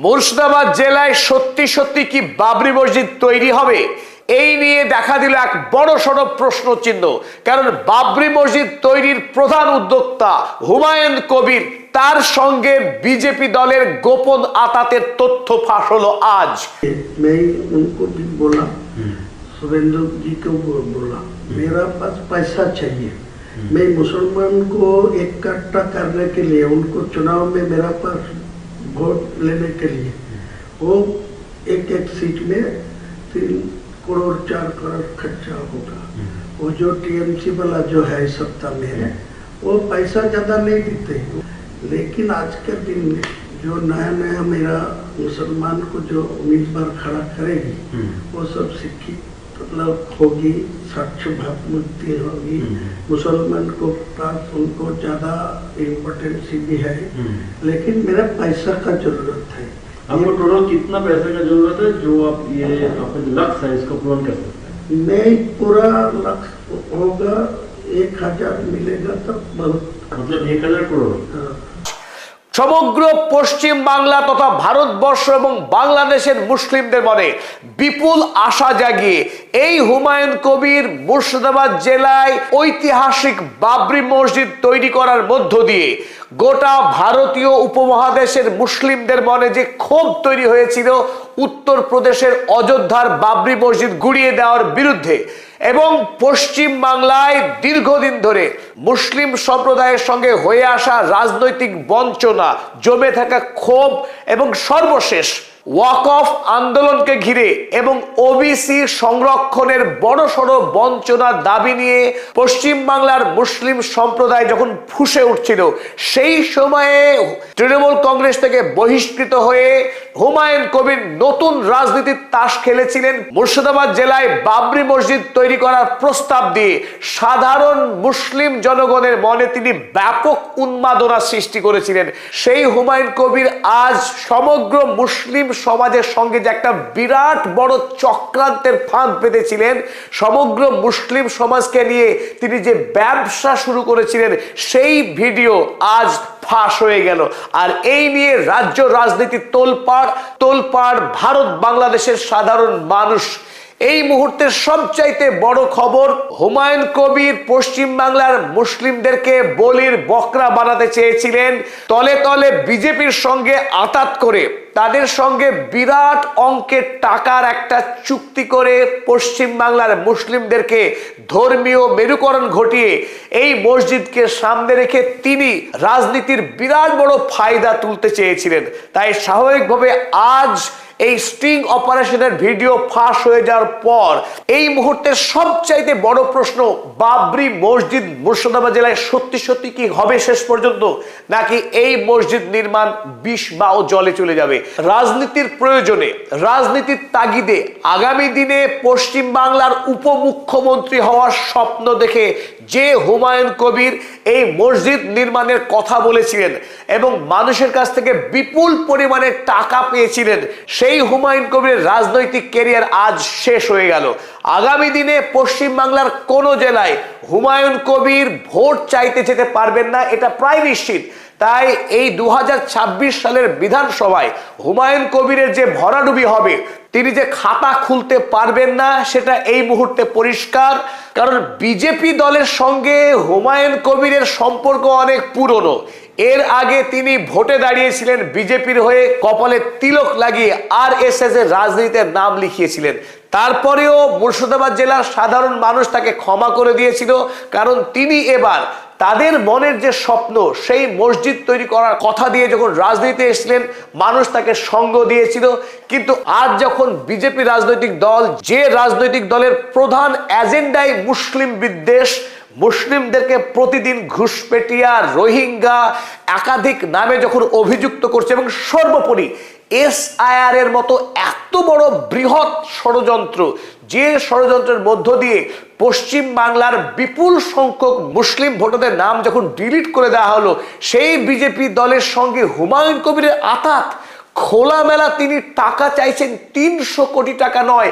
মুর্শিদাবাদ জেলায় সত্যি সত্যি কি বাবরি মসজিদ তৈরি হবে? এই নিয়ে দেখা দিল এক বড় সড় প্রশ্ন চিহ্ন। কারণ বাবরি মসজিদ তৈরির প্রধান উদ্যোক্তা হুমায়ুন কবির, তার সঙ্গে বিজেপি দলের গোপন আতাতের তথ্য ফাঁস হলো আজ। सुरेंद्र जी को बोला मेरा पास पैसा चाहिए, मैं मुसलमान को इकट्ठा करने के लिए, उनको चुनाव में मेरा पास वोट लेने के लिए, वो एक एक सीट में 3 करोड़ 4 करोड़ खर्चा होगा। वो जो टीएमसी वाला जो है सत्ता में, वो पैसा ज़्यादा नहीं देते, लेकिन आज के दिन में जो नया नया मेरा मुसलमान को जो उम्मीदवार खड़ा करेगी, वो सब शिक्षित मतलब होगी, स्वच्छ भावमुक्ति होगी, मुसलमान को पास उनको ज़्यादा इम्पोर्टेंस भी है, लेकिन मेरा पैसा का जरूरत है। आपको टोटल कितना पैसे का जरूरत है जो आप ये अपने लक्ष्य है इसको पूर्ण कर सकते हैं? मैं पूरा लक्ष्य होगा 1000 मिलेगा तो बहुत, मतलब 1000 करोड़। সমগ্র পশ্চিম বাংলা তথা ভারতবর্ষ এবং বাংলাদেশের মুসলিমদের মনে বিপুল আশা জাগিয়ে এই হুমায়ুন কবির মুর্শিদাবাদ জেলায় ঐতিহাসিক বাবরি মসজিদ তৈরি করার মধ্য দিয়ে গোটা ভারতীয় উপমহাদেশের মুসলিমদের মনে যে ক্ষোভ তৈরি হয়েছিল উত্তরপ্রদেশের অযোধ্যার বাবরি মসজিদ গুড়িয়ে দেওয়ার বিরুদ্ধে, এবং পশ্চিম বাংলায় দীর্ঘদিন ধরে মুসলিম সম্প্রদায়ের সঙ্গে হয়ে আসা রাজনৈতিক বঞ্চনা, জমে থাকা ক্ষোভ এবং সর্বশেষ ওয়াকফ আন্দোলনকে ঘিরে এবং ওবিসি সংরক্ষণের বড়সড় বঞ্চনার দাবি নিয়ে পশ্চিম বাংলার মুসলিম সম্প্রদায় যখন ফুঁসে উঠছিল, সেই সময়ে তৃণমূল কংগ্রেস থেকে বহিষ্কৃত হয়ে হুমায়ুন কবির নতুন রাজনীতির তাস খেলেছিলেন। মুর্শিদাবাদ জেলায় বাবরি মসজিদ তৈরি করার প্রস্তাব দিয়ে সাধারণ মুসলিম জনগণের মনে তিনি ব্যাপক উন্মাদনা সৃষ্টি করেছিলেন। সেই হুমায়ুন কবির আজ সমগ্র মুসলিম সমাজের সঙ্গে যে একটা বিরাট বড় চক্রান্তের ফাঁদ পেতেছিলেন, সমগ্র মুসলিম সমাজকে নিয়ে তিনি যে ব্যবসা শুরু করেছিলেন, সেই ভিডিও আজ ফাঁস হয়ে গেল। আর এই নিয়ে রাজ্য রাজনীতি তোলপাড় ভারত বাংলাদেশের সাধারণ মানুষ। এই মুহূর্তের সবচাইতে বড় খবর, হুমায়ুন কবির পশ্চিম বাংলার মুসলিমদেরকে বলির বকরা বানাতে চেয়েছিলেন। তলে তলে বিজেপির সঙ্গে আঁতাত করে তাদের সঙ্গে বিরাট অঙ্কের টাকার একটা চুক্তি করে পশ্চিম বাংলার মুসলিমদেরকে ধর্মীয় মেরুকরণ ঘটিয়ে এই মসজিদকে সামনে রেখে তিনি রাজনীতির বিরাট বড় ফায়দা তুলতে চেয়েছিলেন। তাই স্বাভাবিকভাবে আজ এই স্টিং অপারেশনের ভিডিও ফাঁস হয়ে যাওয়ার পর এই মুহূর্তের সবচাইতে বড় প্রশ্ন, বাবরি মসজিদ মুর্শিদাবাদ জেলায় সত্যি সত্যি কি হবে শেষ পর্যন্ত, নাকি এই মসজিদ নির্মাণ বিষ বা জলে চলে যাবে? রাজনীতির প্রয়োজনে, রাজনীতির তাগিদে আগামী দিনে পশ্চিম বাংলার উপমুখ্যমন্ত্রী হওয়ার স্বপ্ন দেখে যে হুমায়ুন কবির এই মসজিদ নির্মাণের কথা বলেছিলেন এবং মানুষের কাছ থেকে বিপুল পরিমাণে টাকা পেয়েছিলেন, সেই হুমায়ুন কবিরের রাজনৈতিক ক্যারিয়ার আজ শেষ হয়ে গেল। আগামী দিনে পশ্চিম বাংলার কোন জেলায় হুমায়ুন কবির ভোট চাইতে যেতে পারবেন না, এটা প্রায় নিশ্চিত। তাই এই 2026 সালের বিধানসভায় হুমায়ুন কবিরের যে ভরাডুবি হবে, তিনি যে খাতা খুলতে পারবেন না, সেটা এই মুহূর্তে পরিষ্কার। কারণ বিজেপি দলের সঙ্গে হুমায়ুন কবিরের সম্পর্ক অনেক পুরনো। এর আগে তিনি ভোটে দাঁড়িয়েছিলেন বিজেপির হয়ে, কপালে তিলক লাগিয়ে আরএসএস এর রাজনীতিতে নাম লিখিয়েছিলেন। তারপরেও মুর্শিদাবাদ জেলার সাধারণ মানুষ তাকে ক্ষমা করে দিয়েছিল, কারণ তিনি এবার তাদের মনের যে স্বপ্ন, সেই মসজিদ তৈরি করার কথা দিয়ে যখন রাজনীতিতে এসেছিলেন, মানুষ তাকে সঙ্গ দিয়েছিল। কিন্তু আজ যখন বিজেপি রাজনৈতিক দল, যে রাজনৈতিক দলের প্রধান এজেন্ডাই মুসলিম বিদ্বেষ, মুসলিমদেরকে প্রতিদিন ঘুষপেটিয়া, রোহিঙ্গা একাধিক নামে যখন অভিযুক্ত করছে এবং সর্বোপরি এসআইআর এর মতো এত বড় বৃহৎ ষড়যন্ত্র, যে ষড়যন্ত্রের মধ্য দিয়ে পশ্চিম বাংলার বিপুল সংখ্যক মুসলিম ভোটারদের নাম যখন ডিলিট করে দেওয়া হলো, সেই বিজেপি দলের সঙ্গে হুমায়ুন কবিরের আতাত খোলামেলা। তিনি টাকা চাইছেন 300 কোটি টাকা নয়,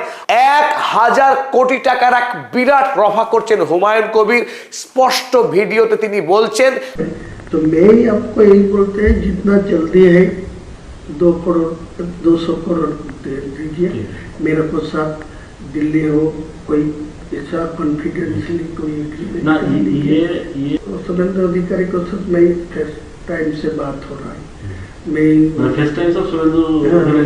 1000 কোটি টাকার এক বিরাট রফা করছেন হুমায়ুন কবির। স্পষ্ট ভিডিওতে তিনি বলছেন, तो मैं आपको यही बोलते हैं जितना जल्दी है 200 करोड़ दे दीजिए। मेरे को साथ दिल्ली हो कोई ऐसा कॉन्फिडेंशियली कोई ना agreement ये शुभेंदु अधिकारी को साथ मैं फर्स्ट टाइम से बात हो रहा है। मैं फर्स्ट टाइम सब शुभेंदु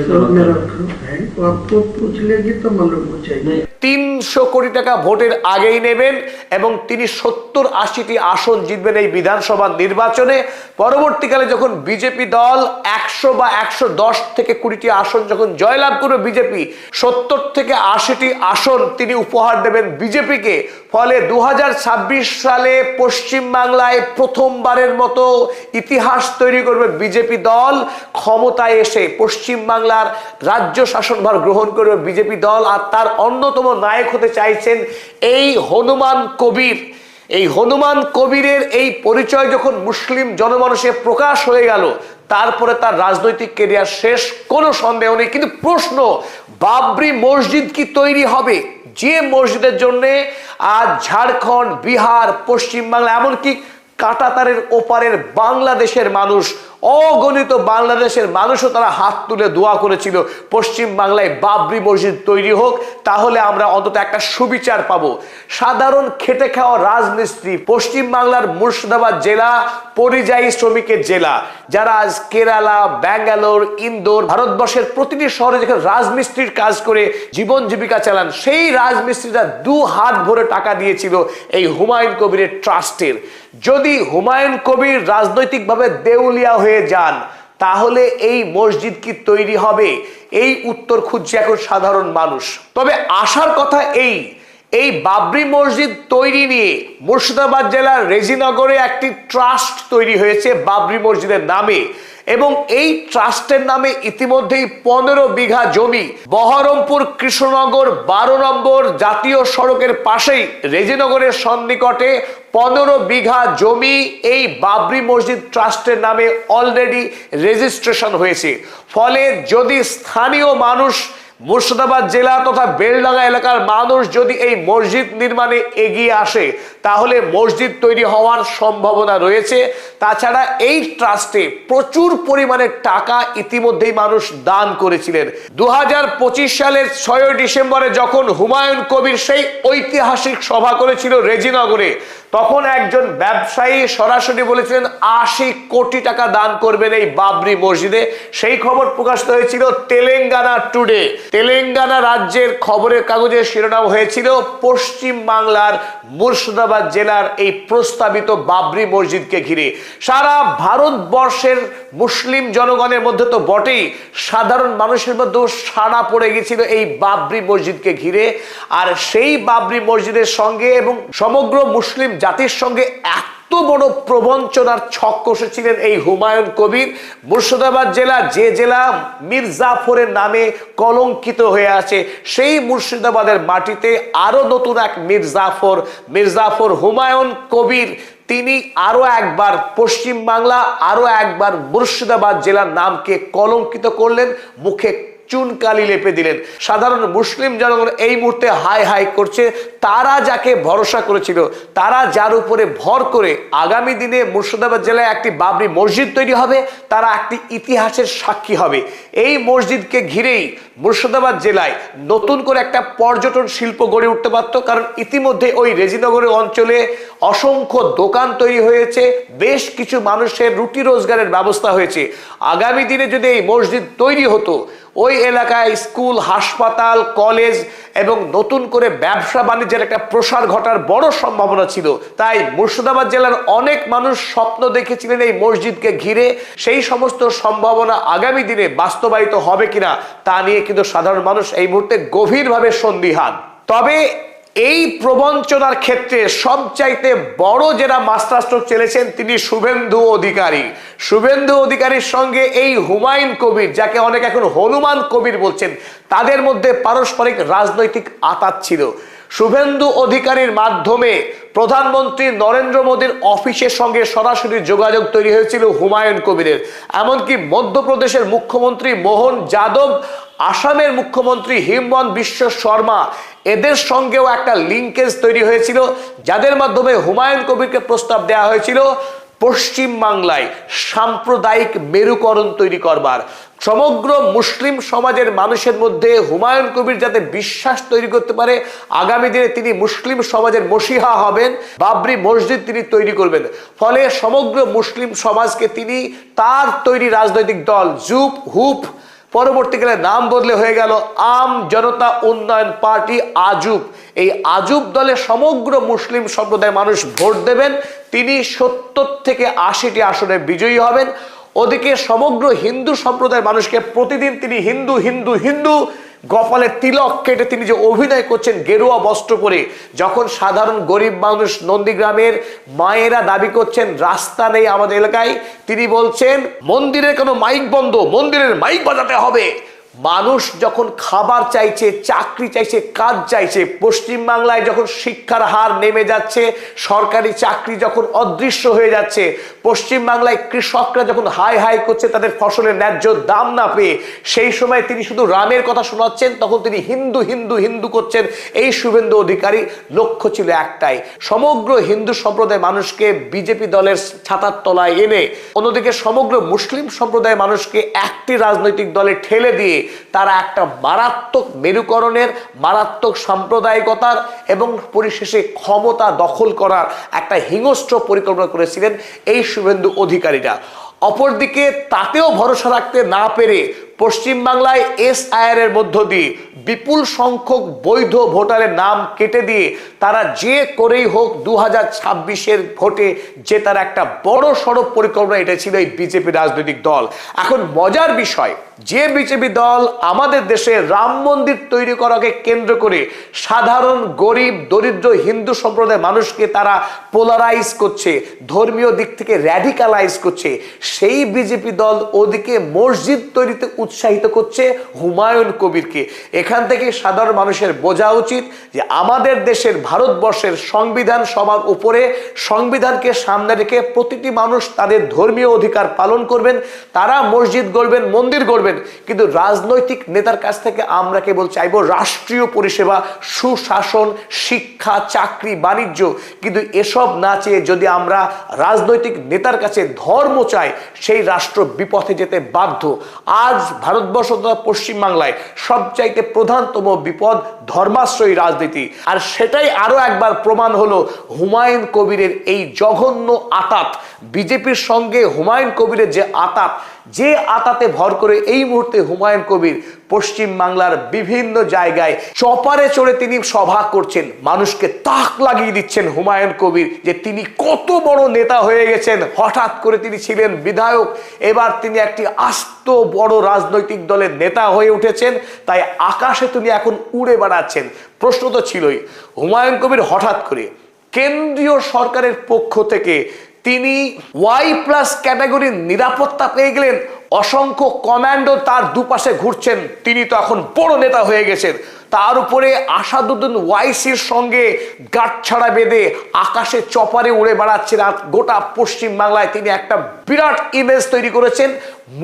सब मेरा है, वो आपको पूछ लेगी तो मालूम हो जाएगी। 300 কোটি টাকা ভোটের আগেই নেবেন এবং তিনি 70-80টি আসন জিতবেন এই বিধানসভা নির্বাচনে। পরবর্তীকালে যখন বিজেপি দল 100 বা 110 থেকে 20টি আসন যখন জয়লাভ করবে বিজেপি, 70 থেকে 80টি আসন তিনি উপহার দেবেন বিজেপিকে। ফলে 2026 সালে পশ্চিমবাংলায় প্রথমবারের মতো ইতিহাস তৈরি করবে বিজেপি দল। ক্ষমতায় এসে পশ্চিমবাংলার রাজ্য শাসনভার গ্রহণ করবে বিজেপি দল। আর তার অন্যতম নায়ক হতে চাইছেন এই হনুমান কবির। এই হনুমান কবিরের এই পরিচয় যখন মুসলিম জনমানসে প্রকাশ হয়ে গেল, তারপরে তার রাজনৈতিক ক্যারিয়ার শেষ, কোনো সন্দেহ নেই। কিন্তু প্রশ্ন, বাবরি মসজিদ কি তৈরি হবে? যে মসজিদের জন্য আজ ঝাড়খণ্ড, বিহার, পশ্চিমবাংলা, এমনকি কাঁটাতারের ওপারের বাংলাদেশের মানুষ, অগণিত বাংলাদেশের মানুষও তারা হাত তুলে দোয়া করেছিল পশ্চিম বাংলায় বাবরি মসজিদ তৈরি হোক, তাহলে আমরা অন্তত একটা সুবিচার পাবো। সাধারণ খেটে খাওয়া রাজমিস্ত্রি, পশ্চিম বাংলার মুর্শিদাবাদ জেলা পরিযায়ী শ্রমিকের জেলা, যারা আজ কেরালা, ব্যাঙ্গালোর, ইন্দোর, ভারতবর্ষের প্রতিটি শহরে যেখানে রাজমিস্ত্রির কাজ করে জীবন জীবিকা চালান, সেই রাজমিস্ত্রিরা 2 হাত ভরে টাকা দিয়েছিল এই হুমায়ুন কবিরের ট্রাস্টের। যদি হুমায়ুন কবির রাজনৈতিকভাবে দেউলিয়া হয়ে যান, তাহলে এই মসজিদ কি তৈরি হবে? এই উত্তর খুঁজছে এখন সাধারণ মানুষ। তবে আসার কথা এই বাবরি মসজিদ তৈরি নিয়ে মুর্শিদাবাদ জেলার রেজিনগরে একটি ট্রাস্ট তৈরি হয়েছে বাবরি মসজিদের নামে, এবং এই ট্রাস্টের নামে ইতিমধ্যেই 15 বিঘা জমি বহরমপুর কৃষ্ণনগর 12 নম্বর জাতীয় সড়কের পাশেই রেজিনগরের সন্নিকটে 15 বিঘা জমি এই বাবরি মসজিদ ট্রাস্টের নামে অলরেডি রেজিস্ট্রেশন হয়েছে। ফলে যদি স্থানীয় মানুষ, মুর্শিদাবাদ জেলা তথা বেলডাঙ্গা এলাকার মানুষ যদি এই মসজিদ নির্মাণে এগিয়ে আসে, তাহলে মসজিদ তৈরি হওয়ার সম্ভাবনা রয়েছে। তাছাড়া এই ট্রাস্টে প্রচুর পরিমাণে টাকা ইতিমধ্যেই মানুষ দান করেছিলেন। 2025 সালের 6 ডিসেম্বরে যখন হুমায়ুন কবির সেই ঐতিহাসিক সভা করেছিল রেজিনগরে, তখন একজন ব্যবসায়ী সরাসরি বলেছিলেন 80 কোটি টাকা দান করবেন এই বাবরি মসজিদে। সেই খবর প্রকাশিত হয়েছিল তেলেঙ্গানা টুডে। তেলেঙ্গানা রাজ্যের খবরের কাগজের শিরোনাম হয়েছিল পশ্চিম বাংলার মুর্শিদাবাদ জেলার এই প্রস্তাবিত বাবরি মসজিদকে ঘিরে। সারা ভারতবর্ষের মুসলিম জনগণের মধ্যে তো বটেই, সাধারণ মানুষের মধ্যেও সাড়া পড়ে গেছিল এই বাবরি মসজিদকে ঘিরে। আর সেই বাবরি মসজিদের সঙ্গে এবং সমগ্র মুসলিম জাতির সঙ্গে এত বড় প্রবঞ্চনার ছক কষেছিলেন এই হুমায়ুন কবির। মুর্শিদাবাদ জেলা, যে জেলা মির্জাফরের নামে কলঙ্কিত হয়ে আছে, সেই মুর্শিদাবাদের মাটিতে আরো নতুন এক মির্জাফর হুমায়ুন কবির, তিনি আরো একবার পশ্চিম বাংলা, আরো একবার মুর্শিদাবাদ জেলার নামকে কলঙ্কিত করলেন, মুখে চুনকালি লেপে দিলেন। সাধারণ মুসলিম জনগণ এই মুহূর্তে হাই হাই করছে। তারা যাকে ভরসা করেছিল, তারা যার উপরে ভর করে আগামী দিনে মুর্শিদাবাদ জেলায় একটি বাবরি মসজিদ তৈরি হবে, তারা একটি ইতিহাসের সাক্ষী হবে। এই মসজিদকে ঘিরেই মুর্শিদাবাদ জেলায় নতুন করে একটা পর্যটন শিল্প গড়ে উঠতে পারত, কারণ ইতিমধ্যে ওই রেজিনগরের অঞ্চলে অসংখ্য দোকান তৈরি হয়েছে, বেশ কিছু মানুষের রুটি রোজগারের ব্যবস্থা হয়েছে। আগামী দিনে যদি এই মসজিদ তৈরি হতো, ওই এলাকায় স্কুল, হাসপাতাল, কলেজ এবং নতুন করে ব্যবসা বাণিজ্যের একটা প্রসার ঘটার বড় সম্ভাবনা ছিল। তাই মুর্শিদাবাদ জেলার অনেক মানুষ স্বপ্ন দেখেছিলেন এই মসজিদকে ঘিরে। সেই সমস্ত সম্ভাবনা আগামী দিনে বাস্তবায়িত হবে কিনা তা নিয়ে কিন্তু সাধারণ মানুষ এই মুহূর্তে গভীরভাবে সন্দিহান। তবে এই প্রবঞ্চনার ক্ষেত্রে সবচাইতে বড় যারা মাস্টারস্ট্রোক চলেছেন, তিনি শুভেন্দু অধিকারী। শুভেন্দু অধিকারীর সঙ্গে এই হুমায়ুন কবির, যাকে অনেক এখন হনুমান কবির বলছেন, তাদের মধ্যে পারস্পরিক রাজনৈতিক আঁতাত ছিল। শুভেন্দু অধিকারীর মাধ্যমে প্রধানমন্ত্রী নরেন্দ্র মোদীর অফিসের সঙ্গে সরাসরি যোগাযোগ তৈরি হয়েছিল হুমায়ুন কবিরের। এমনকি মধ্যপ্রদেশের মুখ্যমন্ত্রী মোহন যাদব, আসামের মুখ্যমন্ত্রী হিমন্ত বিশ্ব শর্মা, এদের সঙ্গেও একটা লিঙ্কেজ তৈরি হয়েছিল, যাদের মাধ্যমে হুমায়ুন কবিরকে প্রস্তাব দেওয়া হয়েছিল পশ্চিম বাংলায় সাম্প্রদায়িক মেরুকরণ তৈরি করবার, সমগ্র মুসলিম সমাজের মানুষের মধ্যে হুমায়ুন কবির যাতে বিশ্বাস তৈরি করতে পারে আগামী দিনে তিনি মুসলিম সমাজের মসিহা হবেন, বাবরি মসজিদ তিনি তৈরি করবেন, ফলে সমগ্র মুসলিম সমাজকে তিনি তার তৈরি রাজনৈতিক দল জুপ হুপ, পরবর্তীকালে নাম বদলে হয়ে গেল আম জনতা উন্নয়ন পার্টি আজুব, এই আজুব দলে সমগ্র মুসলিম সম্প্রদায়ের মানুষ ভোট দেবেন, তিনি 70 থেকে 80টি আসনে বিজয়ী হবেন। ওদিকে সমগ্র হিন্দু সম্প্রদায়ের মানুষকে প্রতিদিন তিনি হিন্দু হিন্দু হিন্দু কপালে তিলক কেটে তিনি যে অভিনয় করছেন গেরুয়া বস্ত্র পরে, যখন সাধারণ গরিব মানুষ নন্দীগ্রামের মায়েরা দাবি করছেন রাস্তা নেই আমাদের এলাকায়, তিনি বলছেন মন্দিরের কোনো মাইক বন্ধ, মন্দিরের মাইক বাজাতে হবে। মানুষ যখন খাবার চাইছে, চাকরি চাইছে, কাজ চাইছে, পশ্চিমবাংলায় যখন শিক্ষার হার নেমে যাচ্ছে, সরকারি চাকরি যখন অদৃশ্য হয়ে যাচ্ছে, পশ্চিমবাংলায় কৃষকরা যখন হাই হাই করছে তাদের ফসলের ন্যায্য দাম না পেয়ে, সেই সময় তিনি শুধু রামের কথা শোনাচ্ছেন, তখন তিনি হিন্দু হিন্দু হিন্দু করছেন। এই শুভেন্দু অধিকারী লক্ষ্য ছিল একটাই, সমগ্র হিন্দু সম্প্রদায়ের মানুষকে বিজেপি দলের ছাতার তলায় এনে, অন্যদিকে সমগ্র মুসলিম সম্প্রদায়ের মানুষকে একটি রাজনৈতিক দলে ঠেলে দিয়ে তারা একটা মারাত্মক মেরুকরণের, মারাত্মক সাম্প্রদায়িকতার এবং পরিশেষে ক্ষমতা দখল করার একটা হিংস্র পরিকল্পনা করেছিলেন এই শুভেন্দু অধিকারীরা। অপরদিকে তাতেও ভরসা রাখতে না পেরে পশ্চিমবাংলায় এসআইআর এর মধ্য দিয়ে বিপুল সংখ্যক বৈধ ভোটারের নাম কেটে দিয়ে তারা যে করেই হোক 2026-এর ভোটে জেতার একটা বড় সড় পরিকল্পনা এটা ছিল এই বিজেপি রাজনৈতিক দল। এখন মজার বিষয়, যে বিজেপি দল আমাদের দেশে রাম মন্দির তৈরি করাকে কেন্দ্র করে সাধারণ গরিব দরিদ্র হিন্দু সম্প্রদায়ের মানুষকে তারা পোলারাইজ করছে, ধর্মীয় দিক থেকে র্যাডিকালাইজ করছে, সেই বিজেপি দল ওদিকে মসজিদ তৈরিতে উৎসাহিত করছে হুমায়ুন কবিরকে। এখান থেকে সাধারণ মানুষের বোঝা উচিত যে আমাদের দেশের ভারতবর্ষের সংবিধান সবার উপরে, সংবিধানকে সামনে রেখে প্রতিটি মানুষ তাদের ধর্মীয় অধিকার পালন করবেন, তারা মসজিদ গড়বেন, মন্দির গড়বেন, কিন্তু রাজনৈতিক নেতার কাছ থেকে আমরা কেবল চাইবো রাষ্ট্রীয় পরিষেবা, সুশাসন, শিক্ষা, চাকরি, বাণিজ্য, কিন্তু এসব না চেয়ে যদি আমরা রাজনৈতিক নেতার কাছে ধর্ম চাই, সেই রাষ্ট্র বিপথে যেতে বাধ্য। আজ ভারতবর্ষ তথা পশ্চিমবাংলায় সবচাইতে প্রধানতম বিপদ ধর্মাশ্রয়ী রাজনীতি, আর সেটাই আরো একবার প্রমাণ হলো হুমায়ুন কবিরের এই জঘন্য আতাত। বিজেপির সঙ্গে হুমায়ুন কবিরের যে আতাত, যে আতাতে ভর করে এই মুহূর্তে হুমায়ুন কবির পশ্চিম বাংলার বিভিন্ন জায়গায় চপারে চড়ে তিনি সভা করছেন, মানুষকে তাক লাগিয়ে দিচ্ছেন হুমায়ুন কবির যে তিনি কত বড় নেতা হয়ে গেছেন। হঠাৎ করে তিনি ছিলেন বিধায়ক, এবার তিনি একটি আস্ত বড় রাজনৈতিক দলের নেতা হয়ে উঠেছেন, তাই আকাশে তিনি এখন উড়ে বেড়াচ্ছেন। প্রশ্ন তো ছিলই, হুমায়ুন কবির হঠাৎ করে কেন্দ্রীয় সরকারের পক্ষ থেকে তিনি Y+ ক্যাটাগরির নিরাপত্তা পেয়ে গেলেন, অসংখ্য কমান্ডো তার দুপাশে ঘুরছেন, তিনি তো এখন বড় নেতা হয়ে গেছেন। তার উপরে আসাদুদ্দিন ওয়াইসির সঙ্গে গাঁটছড়া বেঁধে আকাশে চপারে উড়ে বেড়াচ্ছেন, আর গোটা পশ্চিম বাংলায় তিনি একটা বিরাট ইমেজ তৈরি করেছেন।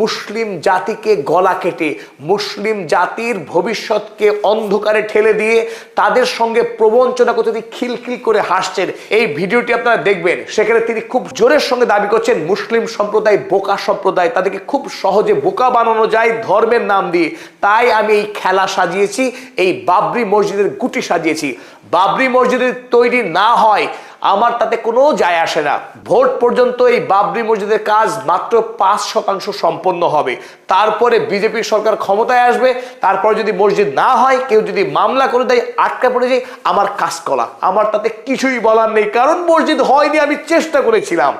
মুসলিম জাতিকে গলা কেটে, মুসলিম জাতির ভবিষ্যৎকে অন্ধকারে ঠেলে দিয়ে তাদের সঙ্গে প্রবঞ্চনা করতে তিনি খিলখিল করে হাসছেন। এই ভিডিওটি আপনারা দেখবেন, সেখানে তিনি খুব জোরের সঙ্গে দাবি করছেন মুসলিম সম্প্রদায় বোকা সম্প্রদায়, তাদেরকে খুব সহজে বোকা বানানো যায় ধর্মের নাম দিয়ে। তাই আমি এই খেলা সাজিয়েছি, এই বাবরি মসজিদের গুটি সাজিয়েছি। বাবরি মসজিদের তৈরি না হয় আমার তাতে কোনো যায় আসে না, ভোট পর্যন্ত এই বাবরি মসজিদের কাজ মাত্র 5% সম্পন্ন হবে, তারপরে বিজেপি সরকার ক্ষমতায় আসবে, তারপর যদি মসজিদ না হয়, কেউ যদি মামলা করে দেয়, আটকা পড়ে যায়, আমার কাজ করা, আমার তাতে কিছুই বলার নেই, কারণ মসজিদ হয়নি, আমি চেষ্টা করেছিলাম।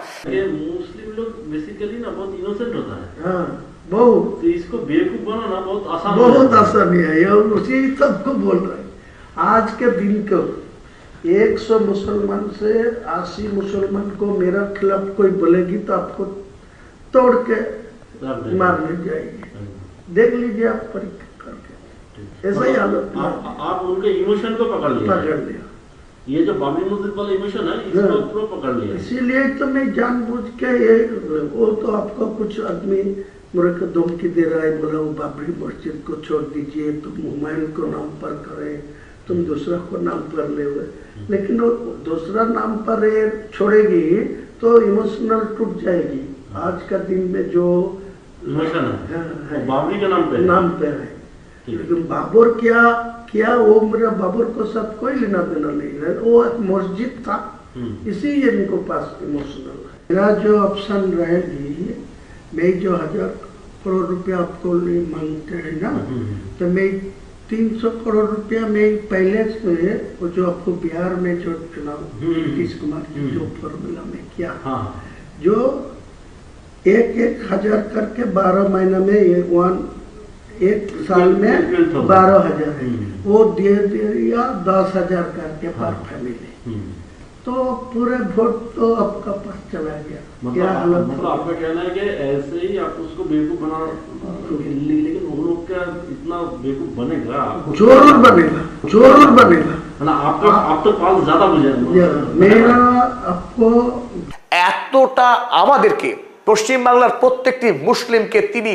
मुस्लिम लोग बेसिकली ना बहुत इनोसेंट होता है, हाँ बहुत, तो इसको बेवकूफ बनाना बहुत आसान बहुत आसानी है, ये उसी सबको बोल रहे हैं। आज के दिन को 100 मुसलमान से 80 मुसलमान को मेरा खिलाफ कोई बोलेगी तो आपको तोड़ के मारने जाएगी, देख लीजिए आप परीक्षा करके, ऐसा ही हालत आप उनके इमोशन को पकड़ लिया, ये जो बाबरी मस्जिद वाला इमोशन है इसको पूरा पकड़ लिया। इसीलिए तो मैं जानबूझ के ये, वो तो आपको कुछ आदमी मेरे को धमकी दे रहा है, बोला वो बाबरी मस्जिद को छोड़ दीजिए, तुम हुमायूं को नाम पर करे, तुम दूसरा को नाम पर ले हुए, लेकिन वो दूसरा नाम पर छोड़ेगी तो इमोशनल टूट जाएगी। आज का दिन में जो इमोशन है है, वो बाबरी के नाम पे है। नाम पे है, लेकिन बाबर क्या क्या वो मेरा बाबर को साथ कोई लेना देना नहीं है, वो एक मस्जिद था, इसीलिए इनको पास इमोशनल है। मेरा जो ऑप्शन रहेगी, मैं जो 1000 करोड़ रुपया आपको लिए मांगते हैं ना, तो मैं 300 करोड़ रुपया में पहले से वो जो आपको बिहार में जो चुनाव नीतीश कुमार जी जो फॉर्मूला में किया, जो 1-1 हजार करके 12 महीना में एक साल में 12,000 है, वो दे दिया 10,000 करके पर फैमिली। तो पूरे वोट तो आपका पास चला गया। क्या हालत, मतलब आपका कहना है कि ऐसे ही आप उसको बेवकूफ बना, लेकिन वो लोग क्या इतना बेवकूफ बनेगा? जरूर बनेगा, जरूर बनेगा। आप तो पाल ज्यादा बुझे मेरा आपको এতটা আমাদেরকে পশ্চিমবাংলার প্রত্যেকটি মুসলিমকে তিনি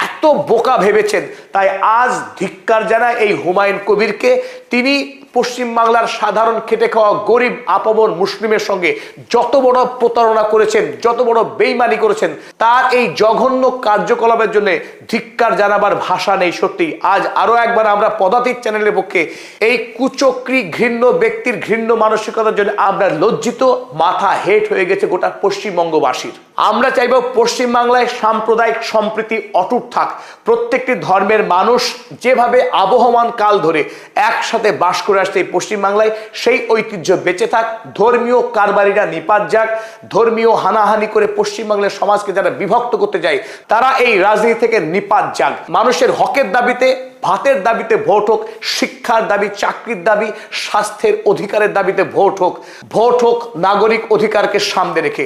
এত বোকা ভেবেছেন, তাই আজ ধিক্কার জানায় এই হুমায়ুন কবিরকে। তিনি পশ্চিমবাংলার সাধারণ খেটে খাওয়া গরিব আপামর মুসলিমের সঙ্গে যত বড় প্রতারণা করেছেন, যত বড় বেইমানি করেছেন, তার এই জঘন্য কার্যকলাপের জন্য ধিক্কার জানাবার ভাষা নেই। সত্যি আজ আরো একবার আমরা পদাতিক চ্যানেলের পক্ষে এই কুচক্রী ঘৃণ্য ব্যক্তির ঘৃণ্য মানসিকতার জন্য আমরা লজ্জিত, মাথা হেট হয়ে গেছে গোটা পশ্চিমবঙ্গবাসীর। আমরা চাইব পশ্চিমবাংলায় সাম্প্রদায়িক সম্প্রীতি অটুট থাক, প্রত্যেকটি ধর্মের মানুষ যেভাবে আবহমান কাল ধরে একসাথে বাস করে আসছে এই পশ্চিমবাংলায়, সেই ঐতিহ্য বেঁচে থাক। ধর্মীয় কারবারিরা নিপাত যাক, ধর্মীয় হানাহানি করে পশ্চিমবাংলার সমাজকে যারা বিভক্ত করতে যায় তারা এই রাজনীতি থেকে নিপাত যাক। মানুষের হকের দাবিতে, ভাতের দাবিতে ভোট হোক, শিক্ষার দাবি, চাকরির দাবি, স্বাস্থ্যের অধিকারের দাবিতে ভোট হোক, ভোট হোক নাগরিক অধিকারকে সামনে রেখে।